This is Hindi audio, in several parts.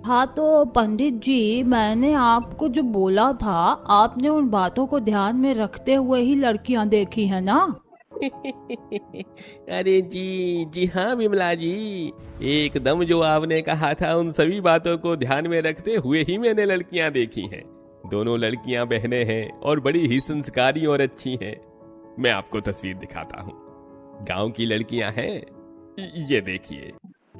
हाँ तो पंडित जी, मैंने आपको जो बोला था, आपने उन बातों को ध्यान में रखते हुए ही लड़कियां देखी है ना? अरे जी जी हाँ विमला जी, एकदम जो आपने कहा था उन सभी बातों को ध्यान में रखते हुए ही मैंने लड़कियां देखी हैं। दोनों लड़कियां बहनें हैं और बड़ी ही संस्कारी और अच्छी हैं। मैं आपको तस्वीर दिखाता हूँ। गांव की लड़कियां हैं, ये देखिए।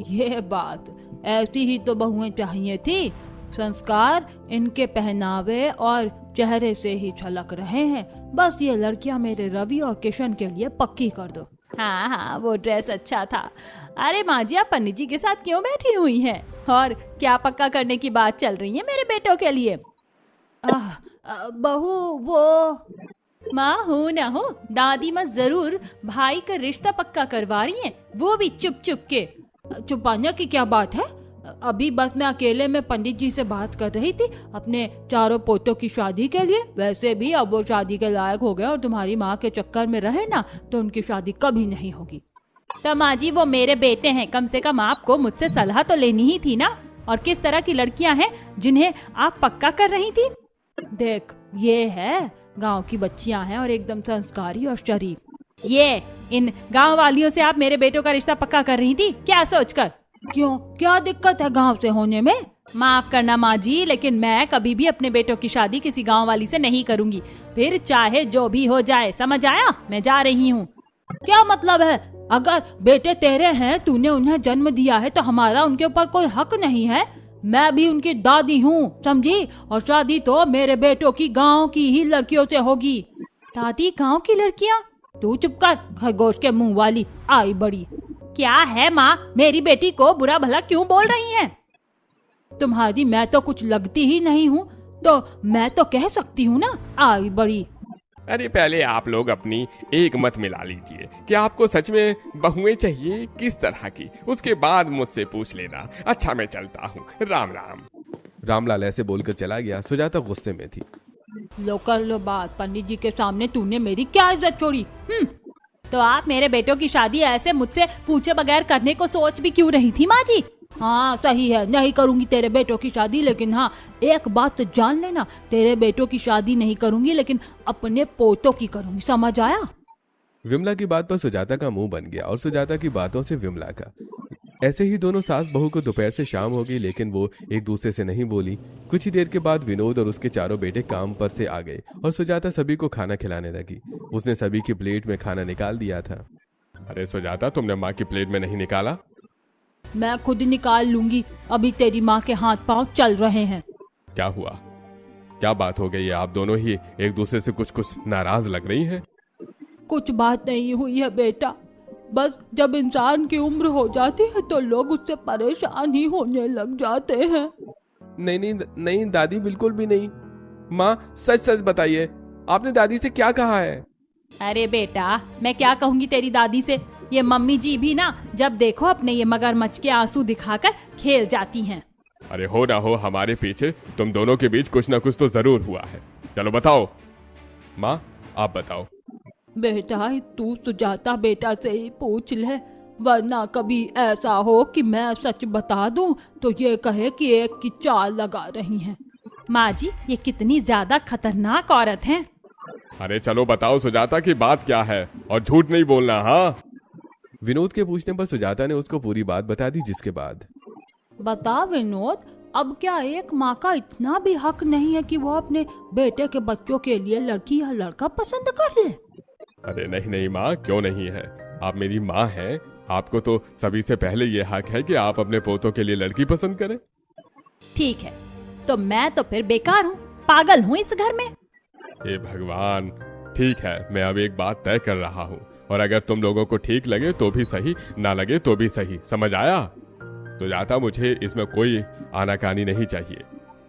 ये बात, ऐसी ही तो बहुएं चाहिए थी। संस्कार इनके पहनावे और चेहरे से ही झलक रहे हैं। बस ये लड़कियां मेरे रवि और किशन के लिए पक्की कर दो। हाँ हाँ, वो ड्रेस अच्छा था। अरे माँ जी, आप पंडित जी के साथ क्यों बैठी हुई हैं? और क्या पक्का करने की बात चल रही है मेरे बेटों के लिए? बहू, वो माँ हो ना हो, दादी माँ जरूर भाई का रिश्ता पक्का करवा रही हैं, वो भी चुप चुप के। छुपाने की क्या बात है? अभी बस मैं अकेले में पंडित जी से बात कर रही थी अपने चारों पोतों की शादी के लिए। वैसे भी अब वो शादी के लायक हो गए और तुम्हारी माँ के चक्कर में रहे ना तो उनकी शादी कभी नहीं होगी। तो माँ जी, वो मेरे बेटे हैं, कम से कम आपको मुझसे सलाह तो लेनी ही थी ना। और किस तरह की लड़कियां हैं जिन्हें आप पक्का कर रही थी? देख, ये है गाँव की बच्चियां हैं और एकदम संस्कारी और शरीफ। ये इन गाँव वालियों से आप मेरे बेटों का रिश्ता पक्का कर रही थी, क्या सोचकर? क्यों, क्या दिक्कत है गांव से होने में? माफ करना माँ जी, लेकिन मैं कभी भी अपने बेटों की शादी किसी गांव वाली से नहीं करूंगी, फिर चाहे जो भी हो जाए। समझ आया? मैं जा रही हूँ। क्या मतलब है? अगर बेटे तेरे हैं, तूने उन्हें जन्म दिया है, तो हमारा उनके ऊपर कोई हक नहीं है? मैं भी उनकी दादी हूँ, समझी? और शादी तो मेरे बेटों की गाँव की ही लड़कियों से होगी। दादी, गाँव की लड़कियाँ? तू चुप कर, खरगोश के मुँह वाली आई बड़ी। क्या है माँ, मेरी बेटी को बुरा भला क्यों बोल रही हैं? तुम्हारी मैं तो कुछ लगती ही नहीं हूँ, तो मैं तो कह सकती हूँ ना, आई बड़ी। अरे पहले आप लोग अपनी एक मत मिला लीजिए कि आपको सच में बहुएं चाहिए किस तरह की, उसके बाद मुझसे पूछ लेना। अच्छा मैं चलता हूँ, राम राम। रामलाल ऐसे बोलकर चला गया। सुजाता गुस्से में थी। लो कर लो बात, पंडित जी के सामने तूने मेरी क्या इज्जत छोड़ी? तो आप मेरे बेटों की शादी ऐसे मुझसे पूछे बगैर करने को सोच भी क्यों रही थी माँ जी? हाँ सही है, नहीं करूंगी तेरे बेटों की शादी, लेकिन हाँ एक बात तो जान लेना, तेरे बेटों की शादी नहीं करूंगी, लेकिन अपने पोतों की करूंगी। समझ आया? विमला की बात पर सुजाता का मुंह बन गया और सुजाता की बातों से विमला का। ऐसे ही दोनों सास बहू को दोपहर से शाम हो गई, लेकिन वो एक दूसरे से नहीं बोली। कुछ ही देर के बाद विनोद और उसके चारों बेटे काम पर से आ गए और सुजाता सभी को खाना खिलाने लगी। उसने सभी की प्लेट में खाना निकाल दिया था। अरे सुजाता, तुमने माँ की प्लेट में नहीं निकाला? मैं खुद निकाल लूंगी, अभी तेरी माँ के हाथ पांव चल रहे हैं। क्या हुआ? क्या बात हो गई है? आप दोनों ही एक दूसरे से कुछ कुछ नाराज लग रही हैं। कुछ बात नहीं हुई है बेटा, बस जब इंसान की उम्र हो जाती है तो लोग उससे परेशान ही होने लग जाते हैं। नहीं नहीं नहीं दादी, बिल्कुल भी नहीं। माँ सच सच बताइए, आपने दादी से क्या कहा है? अरे बेटा, मैं क्या कहूँगी तेरी दादी से? ये मम्मी जी भी ना जब देखो अपने ये मगरमच्छ के आंसू दिखाकर खेल जाती हैं। अरे हो ना हो, हमारे पीछे तुम दोनों के बीच कुछ ना कुछ तो जरूर हुआ है। चलो बताओ माँ, आप बताओ। बेटा, तू सुजाता बेटा से ही पूछ ले, वरना कभी ऐसा हो कि मैं सच बता दूं तो ये कहे कि एक की चाल लगा रही हैं। माँ जी, ये कितनी ज्यादा खतरनाक औरत हैं। अरे चलो बताओ सुजाता की बात क्या है, और झूठ नहीं बोलना। हाँ, विनोद के पूछने पर सुजाता ने उसको पूरी बात बता दी, जिसके बाद बता विनोद, अब क्या एक माँ का इतना भी हक नहीं है कि वो अपने बेटे के बच्चों के लिए लड़की या लड़का पसंद कर ले? अरे नहीं नहीं माँ, क्यों नहीं है? आप मेरी माँ हैं, आपको तो सभी से पहले ये हक है कि आप अपने पोतों के लिए लड़की पसंद करें। ठीक है, तो मैं तो फिर बेकार हूँ, पागल हूँ इस घर में। हे भगवान, ठीक है, मैं अब एक बात तय कर रहा हूँ, और अगर तुम लोगों को ठीक लगे तो भी सही, ना लगे तो भी सही। समझ आया? तो जाता, मुझे इसमें कोई आनाकानी नहीं चाहिए।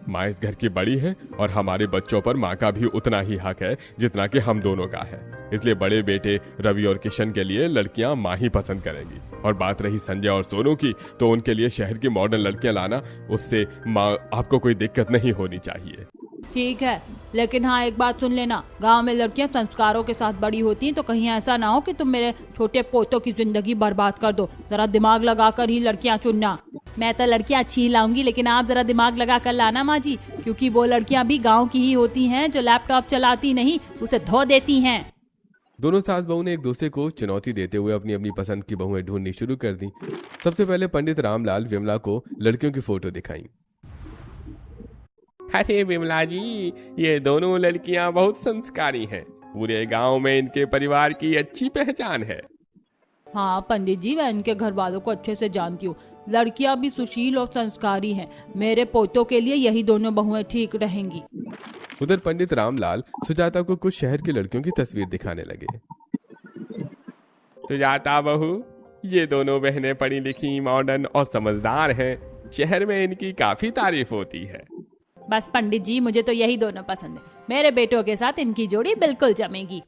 माँ इस घर की बड़ी है और हमारे बच्चों पर माँ का भी उतना ही हक है जितना कि हम दोनों का है। इसलिए बड़े बेटे रवि और किशन के लिए लड़कियां माँ ही पसंद करेंगी। और बात रही संजय और सोनू की, तो उनके लिए शहर की मॉडर्न लड़कियां लाना, उससे माँ आपको कोई दिक्कत नहीं होनी चाहिए। ठीक है, लेकिन हाँ एक बात सुन लेना, गांव में लड़कियां संस्कारों के साथ बड़ी होती हैं, तो कहीं ऐसा ना हो कि तुम मेरे छोटे पोतों की जिंदगी बर्बाद कर दो। जरा दिमाग लगाकर ही लड़कियां चुनना। मैं तो लड़कियां अच्छी ही लाऊंगी, लेकिन आप जरा दिमाग लगा कर लाना माँ जी, क्योंकि वो लड़कियां भी गांव की ही होती हैं जो लैपटॉप चलाती नहीं, उसे धो देती हैं। दोनों सास बहू ने एक दूसरे को चुनौती देते हुए अपनी अपनी पसंद की बहुएं ढूंढनी शुरू कर दी। सबसे पहले पंडित रामलाल विमला को लड़कियों की फोटो दिखाई। अरे विमला जी, ये दोनों लड़कियां बहुत संस्कारी हैं। पूरे गांव में इनके परिवार की अच्छी पहचान है। हाँ पंडित जी, मैं इनके घर वालों को अच्छे से जानती हूँ। लड़कियां भी सुशील और संस्कारी हैं। मेरे पोतों के लिए यही दोनों बहुएं ठीक रहेंगी। उधर पंडित रामलाल सुजाता को कुछ शहर की लड़कियों की तस्वीर दिखाने लगे। सुजाता बहू, ये दोनों बहनें पढ़ी लिखी, मॉडर्न और समझदार हैं। शहर में इनकी काफी तारीफ होती है। बस पंडित जी, मुझे तो यही दोनों पसंद है। मेरे बेटों के साथ इनकी जोड़ी बिल्कुल जमेगी।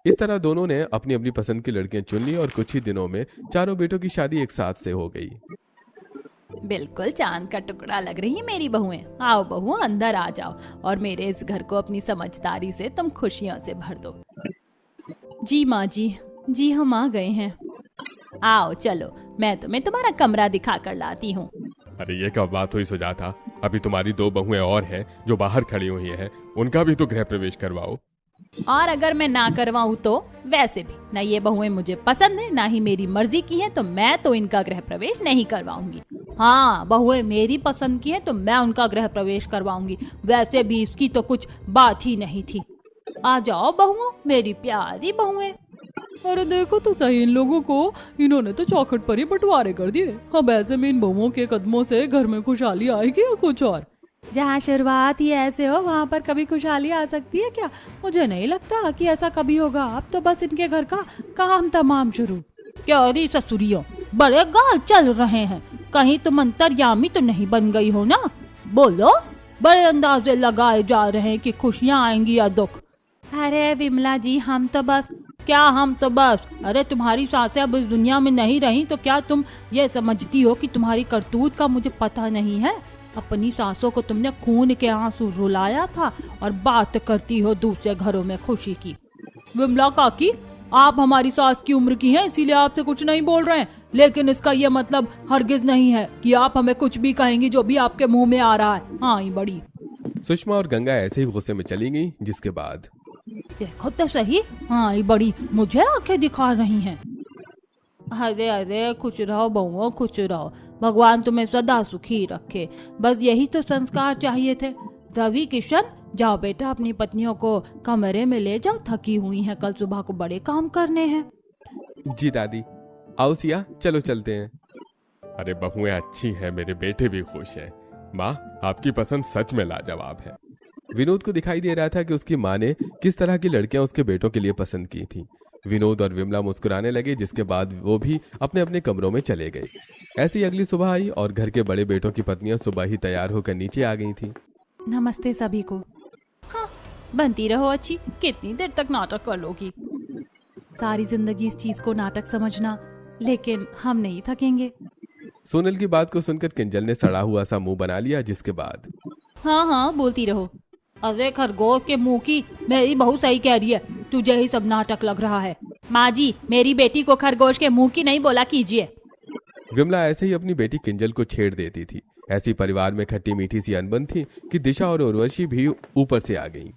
इस तरह दोनों ने अपनी अपनी पसंद की लड़कियां चुन ली और कुछ ही दिनों में चारों बेटों की शादी एक साथ से हो गई। बिल्कुल चांद का टुकड़ा लग रही है मेरी बहुएं। आओ बहू, अंदर आ जाओ और मेरे इस घर को अपनी समझदारी से तुम खुशियों से भर दो। जी माँ जी हम आ गए हैं। आओ चलो, मैं तुम्हें तुम्हारा कमरा दिखा कर लाती हूँ। अरे ये क्या बात हुई सुजाता, अभी तुम्हारी 2 बहुएं और हैं जो बाहर खड़ी हुई हैं, उनका भी तो गृह प्रवेश करवाओ। और अगर मैं ना करवाऊँ तो? वैसे भी ना ये बहुएं मुझे पसंद है, ना ही मेरी मर्जी की हैं, तो मैं तो इनका गृह प्रवेश नहीं करवाऊंगी। हाँ, बहुएं मेरी पसंद की हैं तो मैं उनका गृह प्रवेश करवाऊंगी। वैसे भी इसकी तो कुछ बात ही नहीं थी। आ जाओ बहुओं, मेरी प्यारी बहुएं। अरे देखो तो सही इन लोगों को, इन्होंने तो चौखट पर ही बंटवारे कर दिए। अब ऐसे में इन बहुओं के कदमों से घर में खुशहाली आएगी या कुछ और? जहाँ शुरुआत ही ऐसे हो वहाँ पर कभी खुशहाली आ सकती है क्या? मुझे नहीं लगता कि ऐसा कभी होगा। अब तो बस इनके घर का काम तमाम शुरू। क्या रे ससुरियों, बड़े गाल चल रहे हैं, कहीं तुम अंतर्यामी तो नहीं बन गई हो ना? बोलो, बड़े अंदाजे लगाए जा रहे हैं कि खुशियाँ आएंगी या दुख। अरे विमला जी, हम तो बस अरे तुम्हारी सासें अब इस दुनिया में नहीं रही तो क्या तुम ये समझती हो कि तुम्हारी करतूत का मुझे पता नहीं है? अपनी सासों को तुमने खून के आंसू रुलाया था और बात करती हो दूसरे घरों में खुशी की। विमला काकी, आप हमारी सास की उम्र की हैं, इसीलिए आपसे कुछ नहीं बोल रहे हैं, लेकिन इसका ये मतलब हरगिज नहीं है कि आप हमें कुछ भी कहेंगी जो भी आपके मुंह में आ रहा है। हाँ, ये बड़ी। सुषमा और गंगा ऐसे ही गुस्से में चली गई, जिसके बाद देखो तो सही, हाँ ये बड़ी मुझे आंखें दिखा रही हैं। अरे खुश रहो बहुओं, खुश रहो। भगवान तुम्हें सदा सुखी रखे। बस यही तो संस्कार चाहिए थे। रवि किशन, जाओ बेटा अपनी पत्नियों को कमरे में ले जाओ, थकी हुई हैं, कल सुबह को बड़े काम करने हैं। जी दादी। आओ सिया, चलो चलते हैं। अरे बहुएं अच्छी हैं, मेरे बेटे भी खुश हैं। माँ, आपकी पसंद सच में लाजवाब है। विनोद को दिखाई दे रहा था कि उसकी माँ ने किस तरह की लड़कियां उसके बेटों के लिए पसंद की थी। विनोद और विमला मुस्कुराने लगे, जिसके बाद वो भी अपने अपने कमरों में चले गए। ऐसी ही अगली सुबह आई और घर के बड़े बेटों की पत्नियां सुबह ही तैयार होकर नीचे आ गई थी। नमस्ते सभी को। हाँ, बनती रहो अच्छी, कितनी देर तक नाटक कर लोगी? सारी जिंदगी इस चीज को नाटक समझना, लेकिन हम नहीं थकेंगे। सोनल की बात को सुनकर किंजल ने सड़ा हुआ सा मुंह बना लिया, जिसके बाद हाँ बोलती रहो। अरे खरगोश के मुंह की, मेरी बहू सही कह रही है, तुझे ही सब नाटक लग रहा है। माँ जी, मेरी बेटी को खरगोश के मुंह की नहीं बोला कीजिए। विमला ऐसे ही अपनी बेटी किंजल को छेड़ देती थी। ऐसी परिवार में खट्टी मीठी सी अनबन थी कि दिशा और उर्वशी भी ऊपर से आ गई।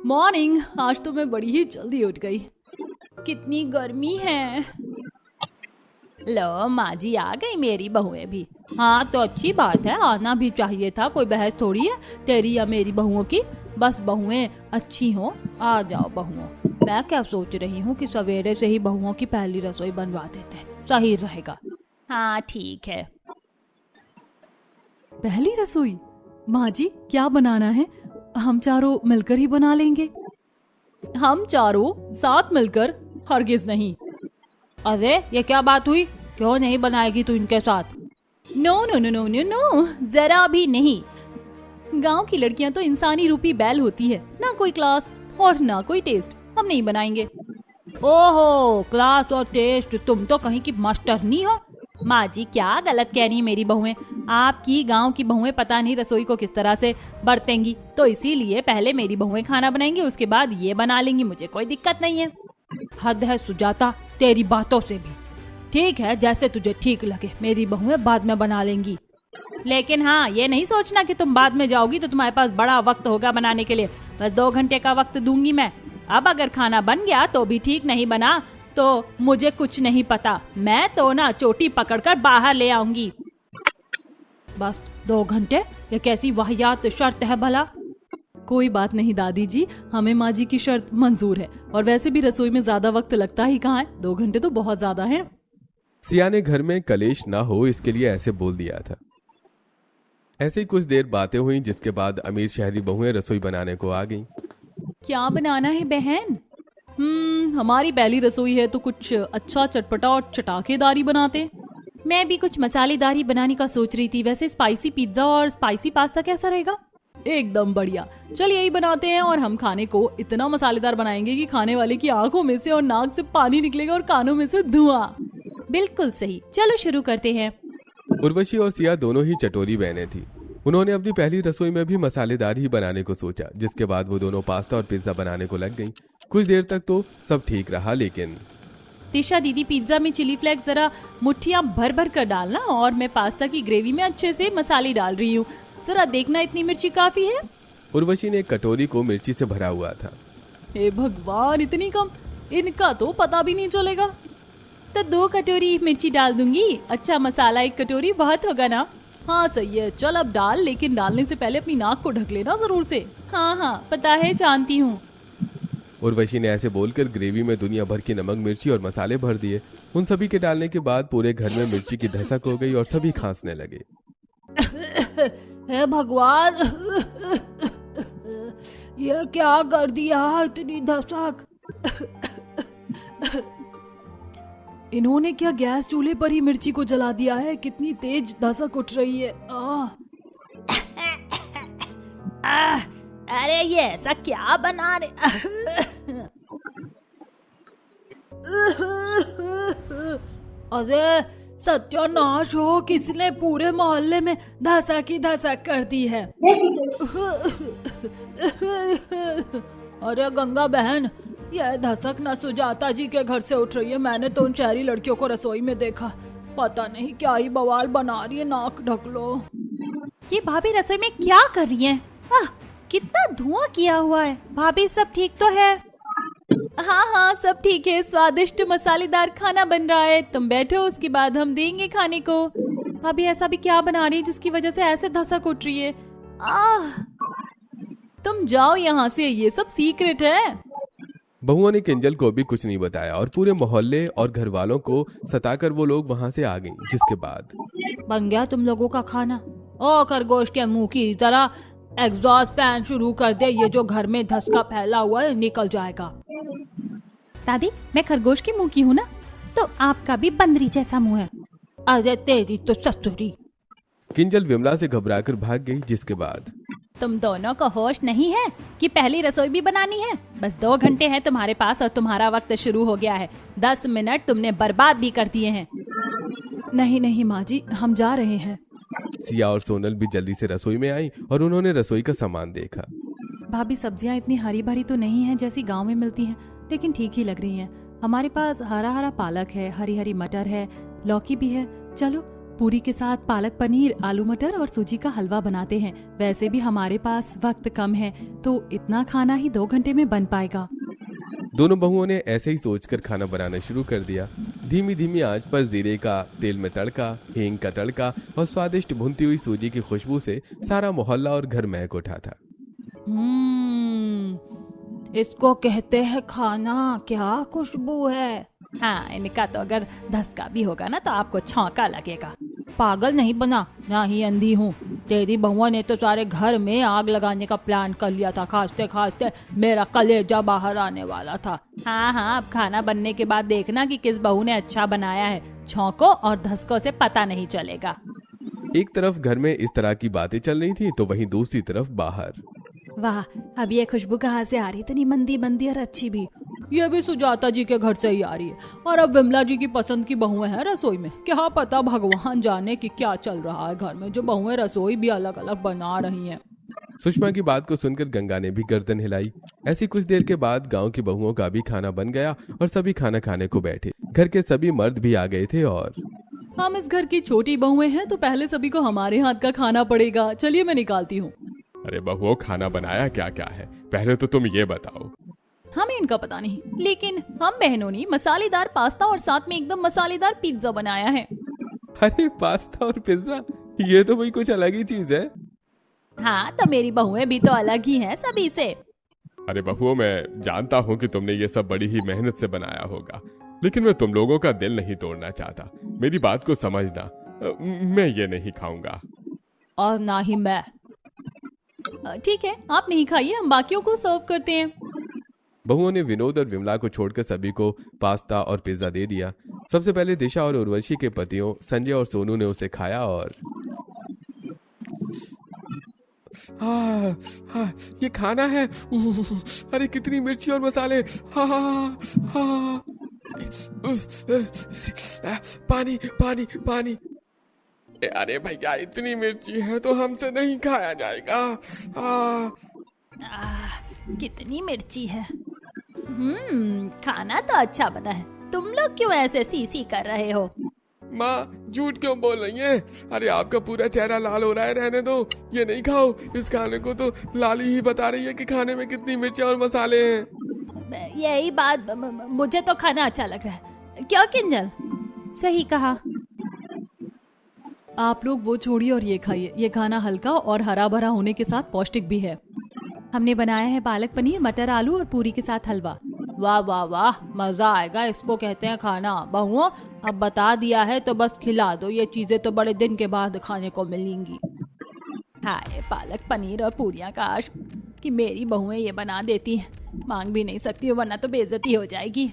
मॉर्निंग, आज तो मैं बड़ी ही जल्दी उठ गई। कितनी गर्मी है। लो माँ जी, आ गई मेरी बहुएं भी। हाँ तो अच्छी बात है, आना भी चाहिए था, कोई बहस थोड़ी है तेरी या मेरी बहुओं की। बस बहुएं अच्छी हो, आ जाओ बहुओं। मैं क्या सोच रही हूँ कि सवेरे से ही बहुओं की पहली रसोई बनवा देते, सही रहेगा। हाँ ठीक है। पहली रसोई? माँ जी, क्या बनाना है? हम चारों मिलकर ही बना लेंगे। हम चारों साथ मिलकर? हरगिज नहीं। अरे ये क्या बात हुई? क्यों नहीं बनाएगी तू इनके साथ? No no no no no no, जरा भी नहीं। गांव की लड़कियां तो इंसानी रूपी बैल होती है, ना कोई क्लास और ना कोई टेस्ट। हम नहीं बनाएंगे। ओहो, क्लास और टेस्ट, तुम तो कहीं की मास्टरनी हो। माँ जी, क्या गलत कह रही है मेरी बहुएं। आपकी गांव की बहुएं पता नहीं रसोई को किस तरह से बरतेंगी, तो इसीलिए पहले मेरी बहुएं खाना बनाएंगी, उसके बाद ये बना लेंगी। मुझे कोई दिक्कत नहीं है। हद है सुजाता तेरी बातों से भी। ठीक है, जैसे तुझे ठीक लगे, मेरी बहुएं बाद में बना लेंगी। लेकिन हाँ, ये नहीं सोचना कि तुम बाद में जाओगी तो तुम्हारे पास बड़ा वक्त होगा बनाने के लिए। बस 2 घंटे का वक्त दूंगी मैं। अब अगर खाना बन गया तो भी ठीक, नहीं बना तो मुझे कुछ नहीं पता, मैं तो ना चोटी पकड़कर बाहर ले आऊंगी। बस 2 घंटे? ये कैसी वाहियात शर्त है भला? कोई बात नहीं दादी जी, हमें माँ जी की शर्त मंजूर है। और वैसे भी रसोई में ज्यादा वक्त लगता ही कहाँ है, 2 घंटे तो बहुत ज्यादा है। सिया ने घर में कलेश ना हो इसके लिए ऐसे बोल दिया था। ऐसे ही कुछ देर बातें हुई, जिसके बाद अमीर शहरी बहुएं रसोई बनाने को आ गईं। क्या बनाना है बहन? हमारी पहली रसोई है तो कुछ अच्छा चटपटा और चटाकेदारी बनाते। मैं भी कुछ मसालेदारी बनाने का सोच रही थी। वैसे स्पाइसी पिज्जा और स्पाइसी पास्ता कैसा रहेगा? एकदम बढ़िया, चल यही बनाते हैं। और हम खाने को इतना मसालेदार बनाएंगे कि खाने वाले की आंखों में से और नाक से पानी निकलेगा और कानों में से धुआं। बिल्कुल सही, चलो शुरू करते हैं। उर्वशी और सिया दोनों ही चटोरी बहनें थी। उन्होंने अपनी पहली रसोई में भी मसालेदार ही बनाने को सोचा, जिसके बाद वो दोनों पास्ता और पिज्जा बनाने को लग गईं। कुछ देर तक तो सब ठीक रहा, लेकिन तिशा दीदी, पिज्जा में चिली फ्लेक्स जरा मुट्ठियाँ भर भर कर डालना, और मैं पास्ता की ग्रेवी में अच्छे से मसाले डाल रही हूँ। जरा देखना इतनी मिर्ची काफी है। उर्वशी ने एक कटोरी को मिर्ची से भरा हुआ था। हे भगवान, इतनी कम? इनका तो पता भी नहीं चलेगा। तो 2 कटोरी मिर्ची डाल दूंगी। अच्छा मसाला 1 कटोरी बहुत होगा ना? हाँ सही है, चल अब डाल, लेकिन डालने से पहले अपनी नाक को ढक लेना जरूर से। हाँ हाँ पता है, जानती हूँ। उर्वशी ने ऐसे बोलकर ग्रेवी में दुनिया भर की नमक, मिर्ची और मसाले भर दिए। उन सभी के डालने के बाद पूरे घर में मिर्ची की धसक हो गई और सभी खांसने लगे। हे भगवान, ये क्या कर दिया, इतनी धसक। इन्होंने क्या गैस चूल्हे पर ही मिर्ची को जला दिया है? कितनी तेज धसक उठ रही है। अरे ये ऐसा क्या बना रहे? अरे सत्यानाश हो, किसने पूरे मोहल्ले में धसक ही धसक कर दी है। अरे गंगा बहन, यह धसक न सुजाता जी के घर से उठ रही है। मैंने तो उन शहरी लड़कियों को रसोई में देखा, पता नहीं क्या ही बवाल बना रही है। नाक ढक लो। ये भाभी रसोई में क्या कर रही हैं? कितना धुआं किया हुआ है। भाभी सब ठीक तो है? हाँ हाँ सब ठीक है, स्वादिष्ट मसालेदार खाना बन रहा है। तुम बैठो, उसके बाद हम देंगे खाने को। भाभी ऐसा भी क्या बना रही है जिसकी वजह से ऐसे धसक उठ रही है? तुम जाओ यहाँ से, ये सब सीक्रेट है। बहुओं ने किंजल को भी कुछ नहीं बताया और पूरे मोहल्ले और घर वालों को सताकर वो लोग वहाँ से आ गईं। जिसके बाद बन गया तुम लोगों का खाना। ओ खरगोश के मुंह की, जरा एग्जॉस्ट फैन शुरू कर दे, ये जो घर में धसका फैला हुआ है निकल जाएगा। दादी, मैं खरगोश के मुंह की हूँ ना, तो आपका भी बंदरी जैसा मुंह है। अरे तेरी तो ससुरी। किंजल विमला से घबराकर भाग गई। जिसके बाद तुम दोनों को होश नहीं है कि पहली रसोई भी बनानी है? बस 2 घंटे हैं तुम्हारे पास और तुम्हारा वक्त शुरू हो गया है। 10 मिनट तुमने बर्बाद भी कर दिए हैं। नहीं नहीं माँ जी, हम जा रहे हैं। सिया और सोनल भी जल्दी से रसोई में आई और उन्होंने रसोई का सामान देखा। भाभी सब्जियां इतनी हरी भरी तो नहीं है जैसी गांव में मिलती हैं, लेकिन ठीक ही लग रही हैं। हमारे पास हरा हरा पालक है, हरी हरी मटर है, लौकी भी है। चलो पूरी के साथ पालक पनीर, आलू मटर और सूजी का हलवा बनाते हैं। वैसे भी हमारे पास वक्त कम है, तो इतना खाना ही 2 घंटे में बन पाएगा। दोनों बहुओं ने ऐसे ही सोचकर खाना बनाना शुरू कर दिया। धीमी धीमी आंच पर जीरे का तेल में तड़का, हींग का तड़का और स्वादिष्ट भुनती हुई सूजी की खुशबू से सारा मोहल्ला और घर महक उठा था। इसको कहते हैं खाना, क्या खुशबू है। हाँ, इनका तो अगर धसका भी होगा ना तो आपको छौंका लगेगा। पागल नहीं बना, ना ही अंधी हूँ। तेरी बहुआ ने तो सारे घर में आग लगाने का प्लान कर लिया था। खाते खाते मेरा कलेजा बाहर आने वाला था। हाँ, अब खाना बनने के बाद देखना कि किस बहू ने अच्छा बनाया है। छौंकों और धसकों से पता नहीं चलेगा। एक तरफ घर में इस तरह की बातें चल रही थी, तो वहीं दूसरी तरफ बाहर। वाह, अब ये खुशबू कहाँ से आ रही? इतनी मंदी मंदी और अच्छी भी। ये भी सुजाता जी के घर से ही आ रही है। और अब विमला जी की पसंद की बहुएं हैं रसोई में। क्या पता भगवान जाने कि क्या चल रहा है घर में, जो बहुएं रसोई भी अलग अलग बना रही हैं। सुषमा की बात को सुनकर गंगा ने भी गर्दन हिलाई। ऐसी कुछ देर के बाद गांव की बहुओं का भी खाना बन गया और सभी खाना खाने को बैठे। घर के सभी मर्द भी आ गए थे और हम इस घर की छोटी बहुएं हैं तो पहले सभी को हमारे हाथ का खाना पड़ेगा। चलिए मैं निकालती हूँ। अरे बहुओं, खाना बनाया क्या क्या है, पहले तो तुम ये बताओ। हमें इनका पता नहीं, लेकिन हम बहनों ने मसालेदार पास्ता और साथ में एकदम मसालेदार पिज्जा बनाया है। अरे पास्ता और पिज्जा, ये तो भाई कुछ अलग ही चीज है। हाँ, तो मेरी बहुएं भी तो अलग ही हैं सभी से। अरे बहुओं, मैं जानता हूँ कि तुमने ये सब बड़ी ही मेहनत से बनाया होगा, लेकिन मैं तुम लोगों का दिल नहीं तोड़ना चाहता। मेरी बात को समझना, मैं ये नहीं खाऊंगा। और ना ही मैं। ठीक है, आप नहीं खाइए, हम बाकियों को सर्व करते हैं। बहुओं ने विनोद और विमला को छोड़कर सभी को पास्ता और पिज्जा दे दिया। सबसे पहले दिशा और उर्वशी के पतियों संजय और सोनू ने उसे खाया और ये खाना है। अरे कितनी मिर्ची और मसाले। पानी पानी पानी। अरे भैया, इतनी मिर्ची है तो हमसे नहीं खाया जाएगा। कितनी मिर्ची है। खाना तो अच्छा बना है। तुम लोग क्यों ऐसे सी कर रहे हो? माँ झूठ क्यों बोल रही है? अरे आपका पूरा चेहरा लाल हो रहा है, रहने दो, ये नहीं खाओ। इस खाने को तो लाली ही बता रही है कि खाने में कितनी मिर्ची और मसाले हैं। यही बात, मुझे तो खाना अच्छा लग रहा है। क्यों किंजल? सही कहा। आप लोग वो छोड़िए और ये खाइए। ये खाना हल्का और हरा भरा होने के साथ पौष्टिक भी है। हमने बनाया है पालक पनीर, मटर, आलू और पूरी के साथ हलवा। वाह वाह वाह, मजा आएगा, इसको कहते हैं खाना। बहुओं, अब बता दिया है तो बस खिला दो। ये चीजें तो बड़े दिन के बाद खाने को मिलेंगी। हाय, पालक पनीर और पूरियां, काश कि मेरी बहुएं ये बना देती हैं। मांग भी नहीं सकती हो, वरना तो बेइज्जती हो जाएगी।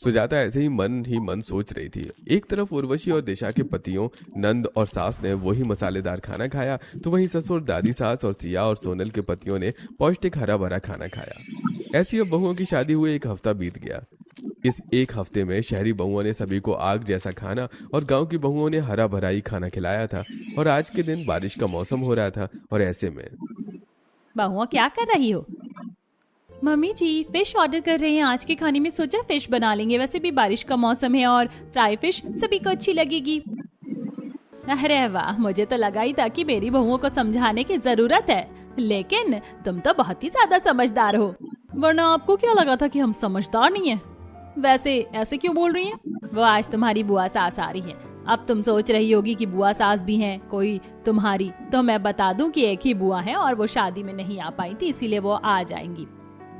सुजाता ऐसे ही मन सोच रही थी। एक तरफ उर्वशी और दिशा के पतियों नंद और सास ने वही मसालेदार खाना खाया, तो वहीं ससुर, दादी, सास और सिया और सोनल के पतियों ने पौष्टिक हरा भरा खाना खाया। ऐसी अब बहुओं की शादी हुए 1 हफ्ता बीत गया। इस 1 हफ्ते में शहरी बहुओं ने सभी को आग जैसा खाना और गांव की बहुओं ने हरा भरा ही खाना खिलाया था। और आज के दिन बारिश का मौसम हो रहा था और ऐसे में बहुओं, क्या कर रही हो? मम्मी जी फिश ऑर्डर कर रहे हैं आज के खाने में, सोचा फिश बना लेंगे। वैसे भी बारिश का मौसम है और फ्राई फिश सभी को अच्छी लगेगी। अरे वाह, मुझे तो लगा ही था कि मेरी बहुओं को समझाने की जरूरत है, लेकिन तुम तो बहुत ही ज्यादा समझदार हो। वरना आपको क्या लगा था कि हम समझदार नहीं है? वैसे ऐसे क्यों बोल रही हैं? वो आज तुम्हारी बुआ सास आ रही है। अब तुम सोच रही होगी कि बुआ सास भी हैं कोई तुम्हारी, तो मैं बता दूं कि एक ही बुआ है और वो शादी में नहीं आ पाई थी, इसीलिए वो आ जाएंगी।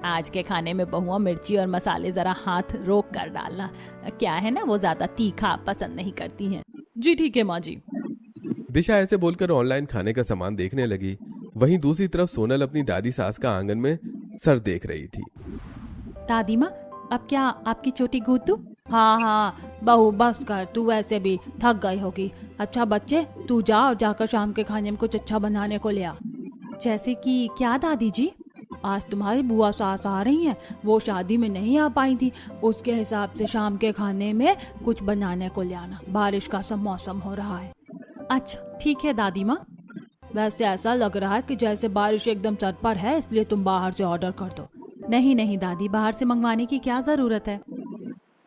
आज के खाने में बहुआ मिर्ची और मसाले जरा हाथ रोक कर डालना। क्या है ना, वो ज्यादा तीखा पसंद नहीं करती हैं। जी ठीक है माँ जी। दिशा ऐसे बोलकर ऑनलाइन खाने का सामान देखने लगी। वहीं दूसरी तरफ सोनल अपनी दादी सास का आंगन में सर देख रही थी। दादी माँ, अब क्या आपकी चोटी गूंथूं? हाँ, बहू बस कर, तू वैसे भी थक गई होगी। अच्छा बच्चे, तू जा और जाकर शाम के खाने में कुछ अच्छा बनाने को ले आ। जैसे कि क्या दादी जी? आज तुम्हारी बुआ सास आ रही हैं, वो शादी में नहीं आ पाई थी, उसके हिसाब से शाम के खाने में कुछ बनाने को ले आना। बारिश का सब मौसम हो रहा है। अच्छा ठीक है दादी माँ। वैसे ऐसा लग रहा है कि जैसे बारिश एकदम सर पर है, इसलिए तुम बाहर से ऑर्डर कर दो। नहीं नहीं दादी, बाहर से मंगवाने की क्या जरूरत है।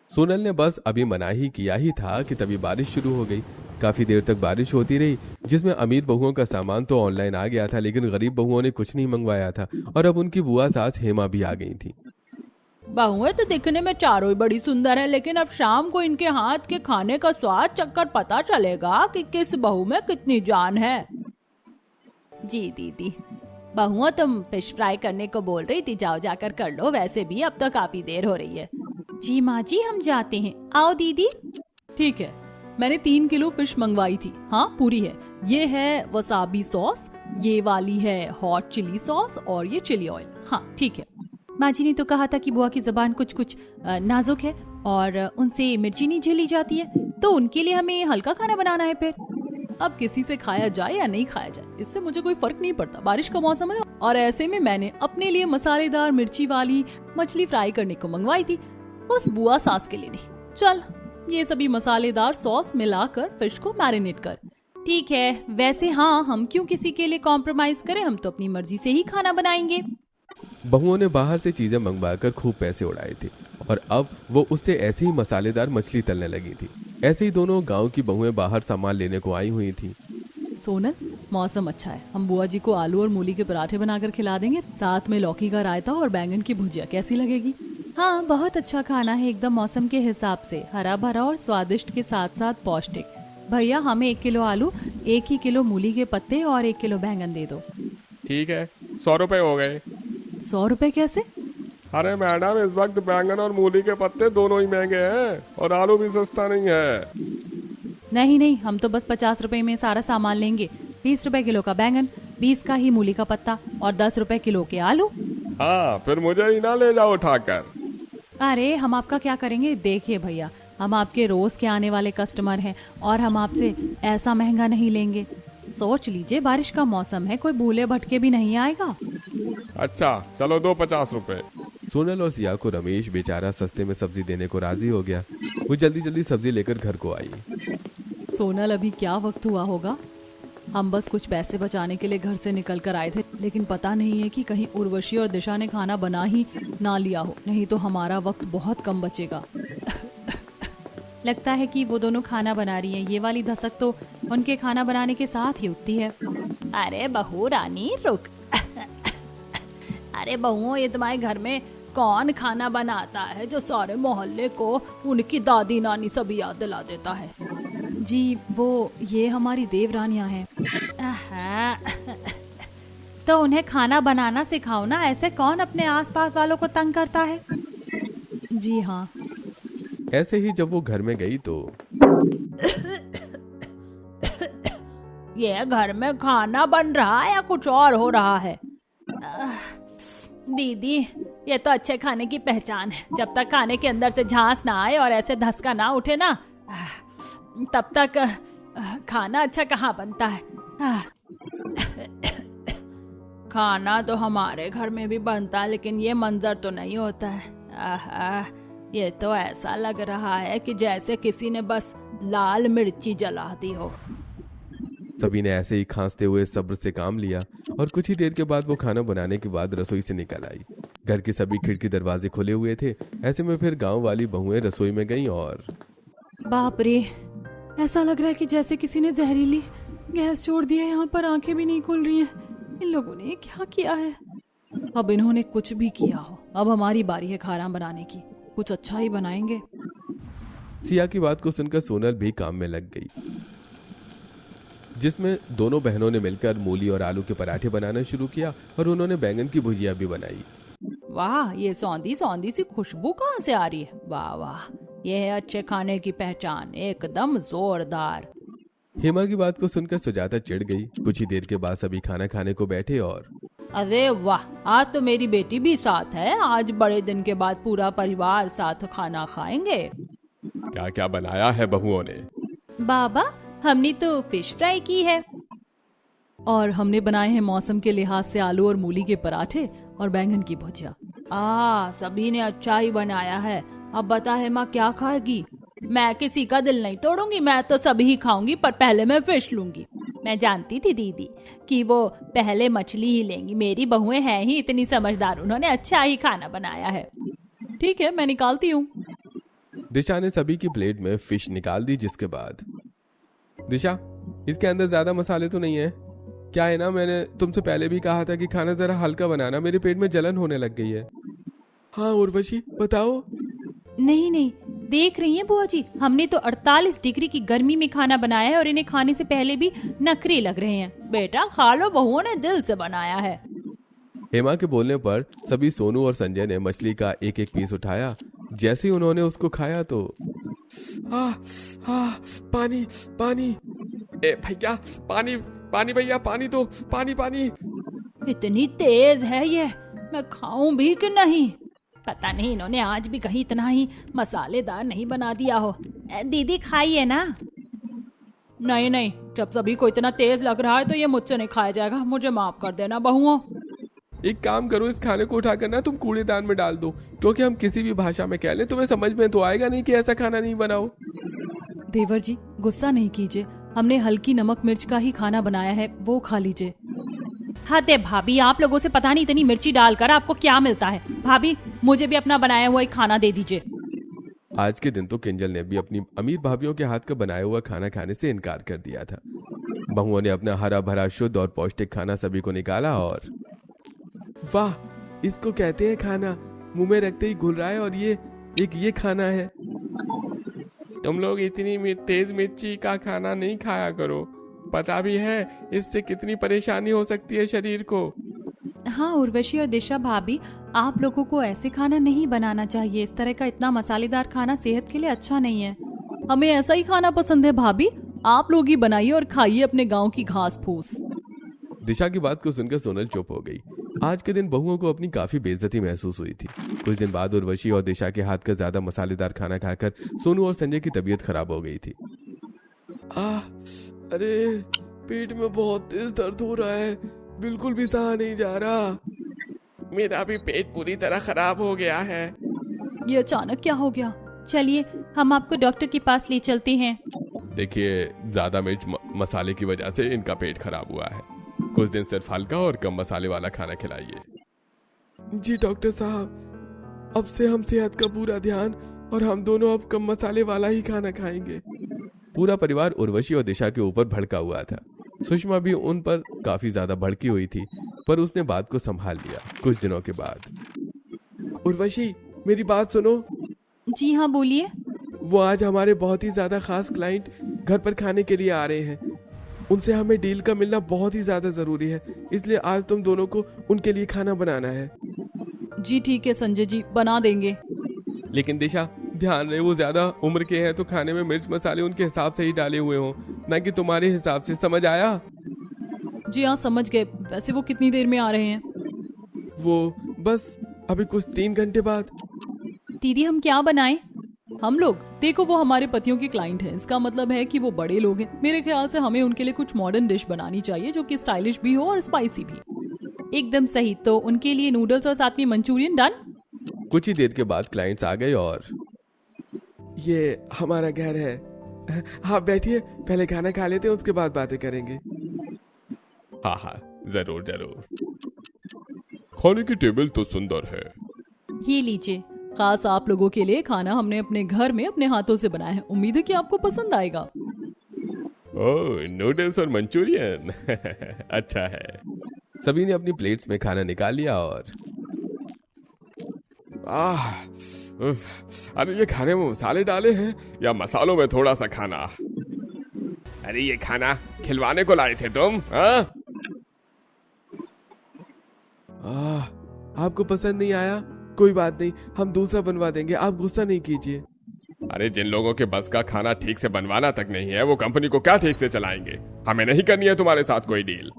सोनल ने बस अभी मना ही किया ही था कि तभी बारिश शुरू हो गई। काफी देर तक बारिश होती रही, जिसमें अमीर बहुओं का सामान तो ऑनलाइन आ गया था, लेकिन गरीब बहुओं ने कुछ नहीं मंगवाया था। और अब उनकी बुआ सास हेमा भी आ गई थी। बहुएं तो दिखने में चारों ही बड़ी सुंदर है, लेकिन अब शाम को इनके हाथ के खाने का स्वाद चखकर पता चलेगा कि किस बहू में कितनी जान है। जी दीदी, बहुओं तुम फिश फ्राई करने को बोल रही थी, जाओ जाकर कर लो। वैसे भी अब तो काफी देर हो रही है। जी माँ जी, हम जाते हैं। आओ दीदी। ठीक है, मैंने 3 किलो फिश मंगवाई थी। हाँ पूरी है। ये है वसाबी सॉस, ये वाली है हॉट चिली सॉस और ये चिली ऑयल। हाँ ठीक है। माँ जी ने तो कहा था कि बुआ की जुबान कुछ नाजुक है और उनसे मिर्ची नहीं झेली जाती है, तो उनके लिए हमें हल्का खाना बनाना है। फिर अब किसी से खाया जाए या नहीं खाया जाए, इससे मुझे कोई फर्क नहीं पड़ता। बारिश का मौसम है और ऐसे में मैंने अपने लिए मसालेदार मिर्ची वाली मछली फ्राई करने को मंगवाई थी, उस बुआ सास के लिए नहीं। चल ये सभी मसालेदार सॉस मिलाकर फिश को मैरिनेट कर। ठीक है, वैसे हाँ, हम क्यों किसी के लिए कॉम्प्रोमाइज करें, हम तो अपनी मर्जी से ही खाना बनाएंगे। बहुओं ने बाहर से चीजें मंगवाकर खूब पैसे उड़ाए थे और अब वो उससे ऐसी ही मसालेदार मछली तलने लगी थी। ऐसे ही दोनों गांव की बहुएं बाहर सामान लेने को आई हुई थी। सोनल, मौसम अच्छा है, हम बुआ जी को आलू और मूली के पराठे बनाकर खिला देंगे, साथ में लौकी का रायता और बैंगन की भुजिया। कैसी लगेगी? हाँ, बहुत अच्छा खाना है, एकदम मौसम के हिसाब से, हरा भरा और स्वादिष्ट के साथ साथ पौष्टिक। भैया, हमें 1 किलो आलू, 1 ही किलो मूली के पत्ते और 1 किलो बैंगन दे दो। ठीक है, 100 रुपए हो गए। 100 रुपए कैसे? अरे मैडम, इस वक्त बैंगन और मूली के पत्ते दोनों ही महंगे हैं और आलू भी सस्ता नहीं है। नहीं नहीं, हम तो बस 50 रुपए में सारा सामान लेंगे। 20 रुपए किलो का बैंगन, 20 का ही मूली का पत्ता और 10 रुपए किलो के आलू। हाँ, फिर मुझे ही ना ले जाओ उठाकर। अरे, हम आपका क्या करेंगे? देखिए भैया, हम आपके रोज के आने वाले कस्टमर हैं और हम आपसे ऐसा महंगा नहीं लेंगे। सोच लीजिए, बारिश का मौसम है, कोई भूले भटके भी नहीं आएगा। अच्छा चलो, दो 50 रुपए। सोनल और सिया को रमेश बेचारा सस्ते में सब्जी देने को राजी हो गया। वो जल्दी जल्दी सब्जी लेकर घर को आई। सोनल, अभी क्या वक्त हुआ होगा? हम बस कुछ पैसे बचाने के लिए घर से निकल कर आए थे, लेकिन पता नहीं है कि कहीं उर्वशी और दिशा ने खाना बना ही ना लिया हो, नहीं तो हमारा वक्त बहुत कम बचेगा। लगता है कि वो दोनों खाना बना रही हैं। ये वाली धसक तो उनके खाना बनाने के साथ ही उठती है। अरे बहू रानी, रुक। अरे बहुओं, ये तुम्हारे घर में कौन खाना बनाता है जो सारे मोहल्ले को उनकी दादी नानी सभी याद दिला देता है? जी, वो ये हमारी देवरानियां हैं। तो उन्हें खाना बनाना सिखाओ ना, ऐसे कौन अपने आसपास वालों को तंग करता है? जी हाँ। ऐसे ही जब वो घर में गई तो ये घर में खाना बन रहा है या कुछ और हो रहा है? दीदी, ये तो अच्छे खाने की पहचान है। जब तक खाने के अंदर से झांस ना आए और ऐसे धसका ना उठे ना, तब तक खाना अच्छा कहाँ बनता है। खाना तो हमारे घर में भी बनता है, लेकिन ये मंजर तो नहीं होता है। ये तो ऐसा लग रहा है कि जैसे किसी ने बस लाल मिर्ची जला दी हो। सभी ने ऐसे ही खांसते हुए सब्र से काम लिया और कुछ ही देर के बाद वो खाना बनाने के बाद रसोई से निकल आई। घर के सभी खिड़की दरवाजे खुले हुए थे। ऐसे में फिर गांव वाली बहुएं रसोई में गईं और बाप रे, ऐसा लग रहा है कि जैसे किसी ने जहरीली गैस छोड़ दी है। यहाँ पर आंखें भी नहीं खुल रही हैं। इन लोगों ने क्या किया है? अब इन्होंने कुछ भी किया हो, अब हमारी बारी है खाना बनाने की। कुछ अच्छा ही बनाएंगे। सिया की बात को सुनकर सोनल भी काम में लग गई, जिसमें दोनों बहनों ने मिलकर मूली और आलू के पराठे बनाना शुरू किया और उन्होंने बैंगन की भुजिया भी बनाई। वाह, ये सौंधी सौंधी सी खुशबू कहाँ से आ रही है? वाह वाह, ये है अच्छे खाने की पहचान, एकदम जोरदार। हेमा की बात को सुनकर सुजाता चिढ़ गई। कुछ ही देर के बाद सभी खाना खाने को बैठे और अरे वाह, आज तो मेरी बेटी भी साथ है। आज बड़े दिन के बाद पूरा परिवार साथ खाना खाएंगे। क्या क्या बनाया है बहुओं ने? बाबा, हमने तो फिश फ्राई की है। और हमने बनाए हैं मौसम के लिहाज से आलू और मूली के पराठे और बैंगन की भुजिया। सभी ने अच्छा ही बनाया है। अब बता हेमा, क्या खाएगी? मैं किसी का दिल नहीं तोड़ूंगी, मैं तो सभी ही खाऊंगी, पर पहले मैं फिश लूंगी। मैं जानती थी दीदी कि वो पहले मछली ही लेंगी। मेरी बहुएं हैं ही इतनी समझदार, उन्होंने अच्छा ही खाना बनाया है। ठीक है, मैं निकालती हूँ। दिशा ने सभी की प्लेट में फिश निकाल दी, जिसके बाद दिशा, इसके अंदर ज्यादा मसाले तो नहीं है? क्या है ना, मैंने तुमसे पहले भी कहा था कि खाना जरा हल्का बनाना, मेरे पेट में जलन होने लग गई है। हाँ उर्वशी, बताओ। नहीं नहीं, देख रही हैं बुआ जी, हमने तो 48 डिग्री की गर्मी में खाना बनाया है और इन्हें खाने से पहले भी नखरे लग रहे हैं। बेटा खा लो, बहुओं ने दिल से बनाया है। हेमा के बोलने पर सभी सोनू और संजय ने मछली का एक एक पीस उठाया। जैसे ही उन्होंने उसको खाया तो पानी पानी, ए भैया पानी, पानी भैया पानी दो, पानी पानी। इतनी तेज है ये, मैं खाऊं भी कि नहीं? पता नहीं इन्होंने आज भी कहीं इतना ही मसालेदार नहीं बना दिया हो। दीदी खाइए ना। नहीं नहीं, जब सभी को इतना तेज लग रहा है तो ये मुझसे नहीं खाया जाएगा। मुझे माफ कर देना बहुओं। एक काम करो, इस खाने को उठाकर ना तुम कूड़ेदान में डाल दो, क्योंकि हम किसी भी भाषा में कह लें तुम्हें समझ में तो आएगा नहीं कि ऐसा खाना नहीं बनाओ। देवर जी, गुस्सा नहीं कीजिए, हमने हल्की नमक मिर्च का ही खाना बनाया है, वो खा लीजिए। हद है भाभी, आप लोगों से पता नहीं इतनी मिर्ची डालकर आपको क्या मिलता है। भाभी मुझे भी अपना बनाया हुआ एक खाना दे दीजिए। आज के दिन तो किंजल ने भी अपनी अमीर भाभीियों के हाथ का बनाया हुआ खाना खाने से इनकार कर दिया था। बहुओं ने अपना हरा भरा शुद्ध और पौष्टिक खाना सभी को निकाला और वाह, इसको कहते हैं खाना, मुंह में रखते ही घुल रहा है और ये खाना है। तुम लोग इतनी तेज मिर्ची का खाना नहीं खाया करो, पता भी है इससे कितनी परेशानी हो सकती है शरीर को। हाँ उर्वशी और दिशा भाभी, आप लोगों को ऐसे खाना नहीं बनाना चाहिए। इस तरह का इतना मसालेदार खाना सेहत के लिए अच्छा नहीं है। हमें ऐसा ही खाना पसंद है भाभी, आप लोग ही बनाइए और खाइए अपने गांव की घास फूस। दिशा की बात को सुनकर सोनल चुप हो गई। आज के दिन बहुओं को अपनी काफी बेइज्जती महसूस हुई थी। कुछ दिन बाद उर्वशी और दिशा के हाथ का ज्यादा मसालेदार खाना खाकर सोनू और संजय की तबीयत खराब हो गई थी। अरे पेट में बहुत तेज दर्द हो रहा है, बिल्कुल भी सहा नहीं जा रहा। मेरा भी पेट पूरी तरह खराब हो गया है। ये अचानक क्या हो गया? चलिए हम आपको डॉक्टर के पास ले चलते हैं। देखिए, ज्यादा मिर्च मसाले की वजह से इनका पेट खराब हुआ है। कुछ दिन सिर्फ हल्का और कम मसाले वाला खाना खिलाइए। जी डॉक्टर साहब, अब से हम सेहत का पूरा ध्यान और हम दोनों अब कम मसाले वाला ही खाना खाएंगे। पूरा परिवार उर्वशी और दिशा के ऊपर भड़का हुआ था। सुषमा भी उन पर काफी ज्यादा भड़की हुई थी, पर उसने बात को संभाल लिया। कुछ दिनों के बाद, उर्वशी मेरी बात सुनो। जी हाँ बोलिए। वो आज हमारे बहुत ही ज्यादा खास क्लाइंट घर पर खाने के लिए आ रहे हैं। उनसे हमें डील का मिलना बहुत ही ज्यादा जरूरी है, इसलिए आज तुम दोनों को उनके लिए खाना बनाना है। जी ठीक है संजय जी, बना देंगे। लेकिन दिशा, ध्यान रहे वो ज्यादा उम्र के हैं तो खाने में मिर्च मसाले उनके हिसाब से ही डाले हुए हों, ना कि तुम्हारे हिसाब से। समझ आया? जी हाँ समझ गए। वैसे वो कितनी देर में आ रहे हैं? वो बस अभी कुछ 3 घंटे बाद। दीदी हम क्या बनाएं? हम लोग, देखो वो हमारे पतियों के क्लाइंट हैं, इसका मतलब है कि वो बड़े लोग हैं। मेरे ख्याल से हमें उनके लिए कुछ मॉडर्न डिश बनानी चाहिए जो कि स्टाइलिश भी हो और स्पाइसी भी। एकदम सही, तो उनके लिए नूडल्स और साथ में मंचूरियन डन। कुछ ही देर के बाद क्लाइंट्स आ गए और ये हमारा घर है, आप बैठिए, पहले खाना खा लेते हैं, उसके बाद बातें करेंगे। हाँ हाँ, जरूर जरूर। खाने की टेबल तो सुंदर है। ये लीजिए। खास आप लोगों के लिए खाना हमने अपने घर में अपने हाथों से बनाया है। उम्मीद है कि आपको पसंद आएगा। ओह, नूडल्स और मंचूरियन अच्छा है। सभी ने अपनी प्लेट्स में खाना निकाल लिया और अरे ये खाने में मसाले डाले हैं या मसालों में थोड़ा सा खाना? अरे ये खाना खिलवाने को लाए थे तुम? आपको पसंद नहीं आया? कोई बात नहीं, हम दूसरा बनवा देंगे, आप गुस्सा नहीं कीजिए। अरे जिन लोगों के बस का खाना ठीक से बनवाना तक नहीं है, वो कंपनी को क्या ठीक से चलाएंगे? हमें नहीं करनी है तुम्हारे साथ कोई डील।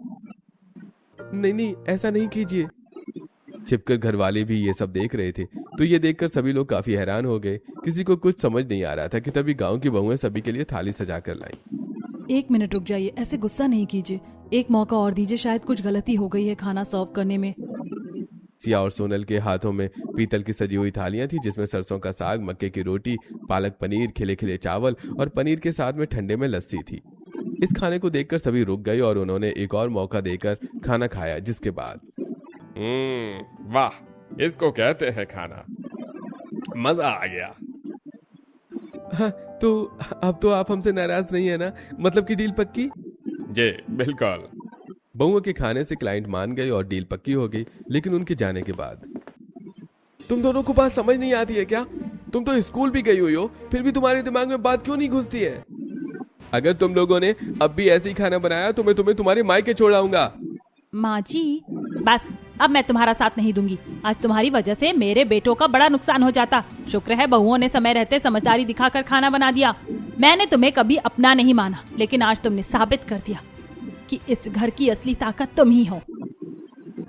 नहीं, ऐसा नहीं कीजिए। छिपकर घर वाले भी ये सब देख रहे थे, तो ये देखकर सभी लोग काफी हैरान हो गए। किसी को कुछ समझ नहीं आ रहा था कि तभी गांव की बहुएं सभी के लिए थाली सजा कर लाई। 1 मिनट रुक जाइए, ऐसे गुस्सा नहीं कीजिए, एक मौका और दीजिए, शायद कुछ गलती हो गई है खाना सर्व करने में। सिया और सोनल के हाथों में पीतल की सजी हुई थालियां थी, जिसमें सरसों का साग, मक्के की रोटी, पालक पनीर, खिले खिले चावल और पनीर के साथ में ठंडे में लस्सी थी। इस खाने को देखकर सभी रुक गए और उन्होंने एक और मौका देकर खाना खाया, जिसके बाद वाह, इसको कहते हैं खाना। मजा आ गया। हाँ, तो अब तो आप हमसे नाराज नहीं है ना? मतलब कि डील पक्की? जी बिल्कुल। बहुओं के खाने से क्लाइंट मान गए और डील पक्की हो गई। लेकिन उनके जाने के बाद तुम दोनों को बात समझ नहीं आती है क्या? तुम तो स्कूल भी गई हुई हो, फिर भी तुम्हारे दिमाग में बात क्यों नहीं घुसती है? अगर तुम लोगों ने अब भी ऐसे ही खाना बनाया तो मैं तुम्हें तुम्हारे मायके छोड़ाऊंगा। माँ जी बस, अब मैं तुम्हारा साथ नहीं दूंगी। आज तुम्हारी वजह से मेरे बेटों का बड़ा नुकसान हो जाता। शुक्र है बहुओं ने समय रहते समझदारी दिखाकर खाना बना दिया। मैंने तुम्हें कभी अपना नहीं माना, लेकिन आज तुमने साबित कर दिया कि इस घर की असली ताकत तुम ही हो।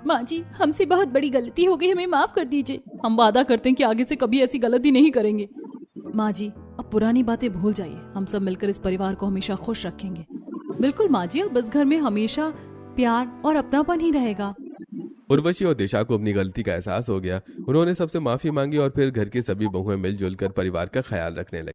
माँ जी, हमसे बहुत बड़ी गलती हो गई, हमें माफ कर दीजिए। हम वादा करते हैं कि आगे से कभी ऐसी गलती नहीं करेंगे। माँ जी, अब पुरानी बातें भूल जाइए, हम सब मिलकर इस परिवार को हमेशा खुश रखेंगे। बिल्कुल माँ जी, अब इस घर में हमेशा प्यार और अपनापन ही रहेगा। उर्वशी और दिशा को अपनी गलती का एहसास हो गया। उन्होंने सबसे माफी मांगी और फिर घर की सभी बहुएं मिलजुल कर परिवार का ख्याल रखने लगी।